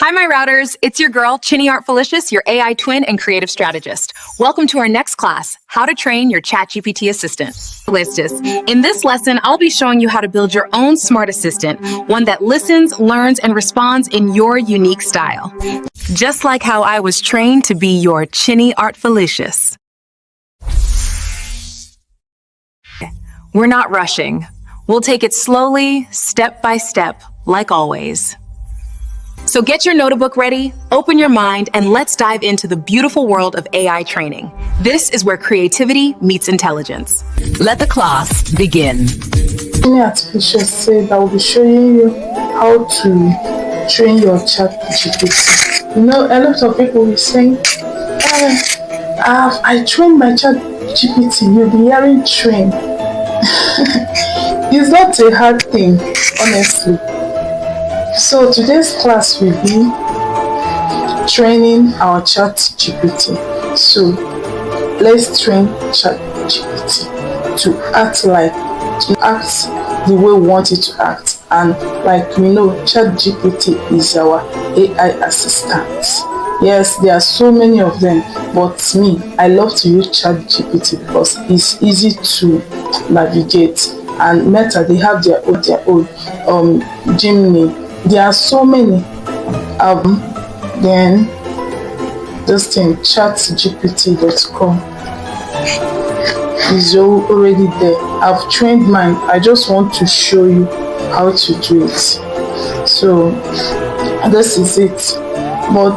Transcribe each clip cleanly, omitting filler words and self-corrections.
Hi, my routers. It's your girl, Chinny Artfilicious, your AI twin and creative strategist. Welcome to our next class, How to Train Your ChatGPT Assistant. In this lesson, I'll be showing you how to build your own smart assistant, one that listens, learns, and responds in your unique style. Just like how I was trained to be your Chinny Artfilicious. We're not rushing. We'll take it slowly, step by step, like always. So get your notebook ready, open your mind, and let's dive into the beautiful world of AI training. This is where creativity meets intelligence. Let the class begin. Chinny Artfilicious said I will be showing you how to train your ChatGPT. You know, a lot of people will say, I trained my ChatGPT. You'll be hearing train. It's not a hard thing, honestly. So today's class will be training our ChatGPT. So let's train ChatGPT to act the way we want it to act. And like we know, ChatGPT is our AI assistant. Yes, there are so many of them, but me, I love to use ChatGPT because it's easy to navigate. And Meta, they have their own Gemini. There are so many. Then this thing, chatgpt.com, is already there. I've trained mine. I just want to show you how to do it. So this is it. But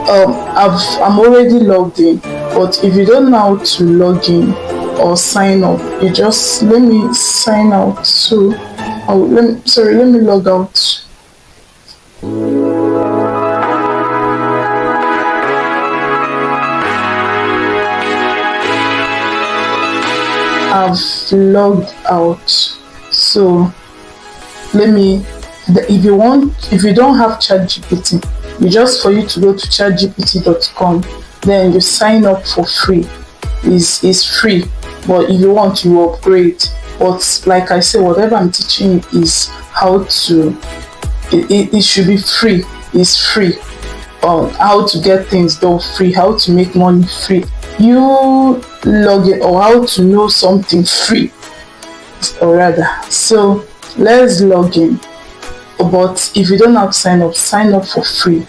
I'm already logged in. But if you don't know how to log in or sign up, you just let me sign out. So let me log out. I've logged out. So if you don't have ChatGPT, for you to go to chatgpt.com, then you sign up for free. It's free, but if you want to upgrade. But like I said, whatever I'm teaching is how to. It should be free. It's free. How to get things done free, how to make money free. You log in, or how to know something free, or rather. So let's log in. But if you don't have to sign up for free.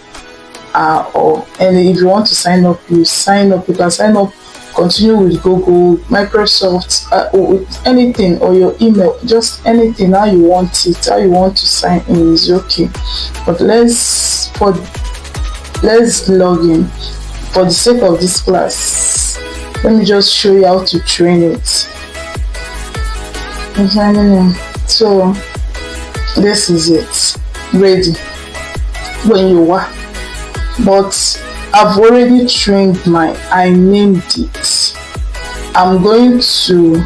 And if you want to sign up, you sign up. You can sign up, continue with Google, Microsoft, or with anything, or your email, just anything, how you want it, how you want to sign in is okay. But let's log in. For the sake of this class, let me just show you how to train it. So this is it, ready when you are. But I've already trained mine. I named it. I'm going to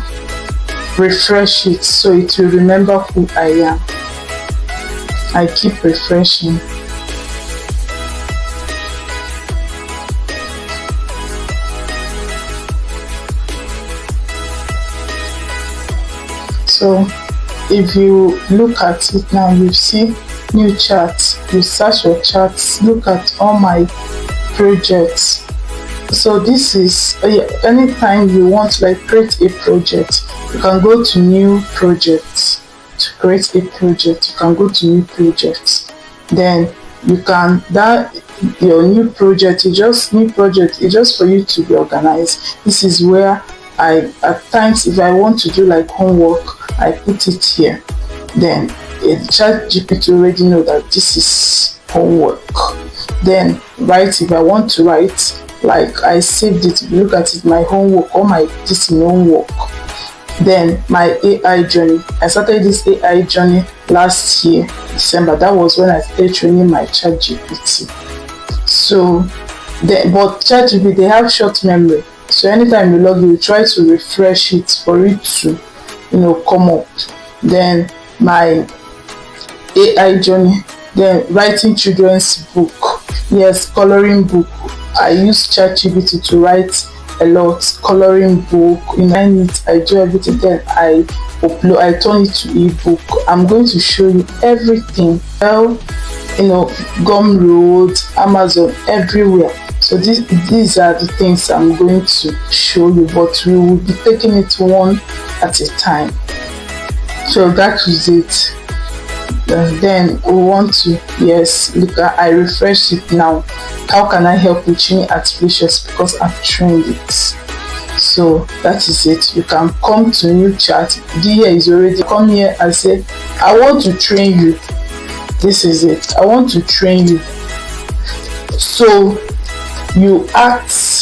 refresh it so it will remember who I am. I keep refreshing. So if you look at it now, you see new chats. You search your chats, look at all my projects. So this is anytime you want to create a project, you can go to new projects. To create a project, you can go to new projects. Then you can your new project is just for you to be organized. This is where at times, if I want to do homework, I put it here. Then ChatGPT already know that this is homework. Then if I want to write, I saved it. If you look at it, my homework or this is homework. Then my AI journey. I started this AI journey last year, December. That was when I started training my ChatGPT. So, but ChatGPT, they have short memory. So anytime you log in, you try to refresh it for it to, come up. Then my AI journey. Then writing children's book. Yes, coloring book. I use ChatGPT to write a lot. Coloring book. I do everything. Then I upload. I turn it to ebook. I'm going to show you everything. Well, Gumroad, Amazon, everywhere. So these are the things I'm going to show you, but we will be taking it one at a time. So that is it. And then we want to, yes, look at, I refresh it now. How can I help with Chinny Artfilicious? Because I've trained it. So that is it. You can come to new chat. Here is already, come here and say, I want to train you. This is it. I want to train you. So you act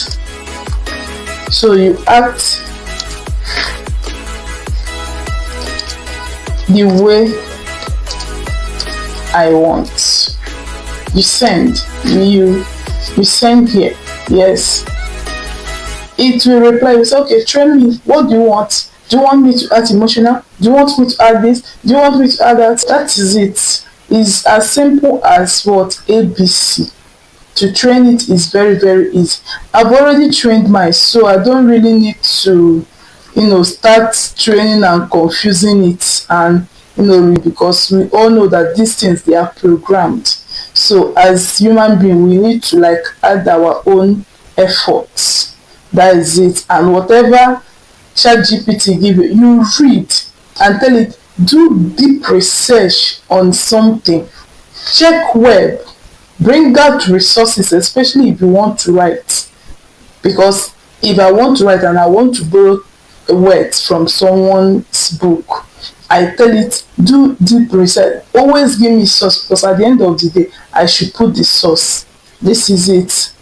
the way I want. You send here. Yes, it will reply. You say, okay, train me. What do you want? Do you want me to add emotional? Do you want me to add this? Do you want me to add that? That is it. It's as simple as what? ABC. To train it is very, very easy. I've already trained mine, so I don't really need to start training and confusing it, and because we all know that these things, they are programmed. So as human being, we need to add our own efforts. That is it. And whatever ChatGPT give you, you read and tell it, do deep research on something, check web, bring out resources, especially if you want to write. Because if I want to write and I want to borrow words from someone's book, I tell it, do deep research. Always give me source, because at the end of the day, I should put the source. This is it.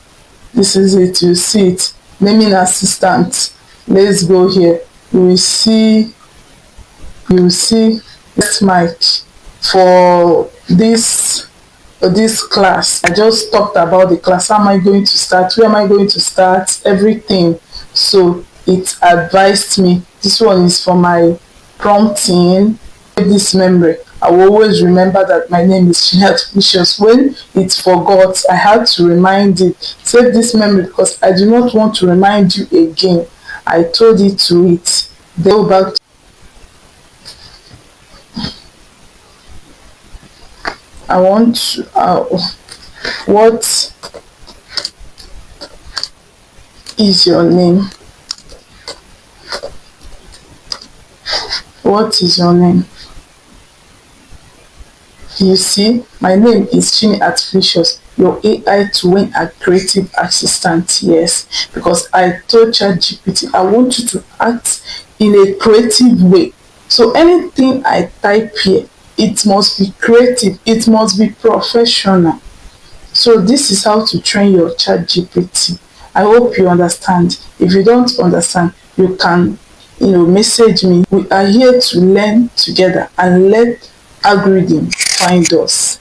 This is it. You see it. Naming assistant. Let's go here. You will see this mic for this class. I just talked about the class. How am I going to start? Where am I going to start? Everything. So it advised me. This one is for my prompting. This memory, I will always remember that my name is Chinny Artfilicious. When it forgot, I had to remind it. Save this memory because I do not want to remind you again. I told it to it. Go back. I want to, what is your name? What is your name? You see, my name is Chinny Artfilicious, your AI to win a creative assistant. Yes, because I told ChatGPT I want you to act in a creative way. So anything I type here, it must be creative, it must be professional. So this is how to train your ChatGPT. I hope you understand. If you don't understand, you can message me. We are here to learn together and let algorithm find us.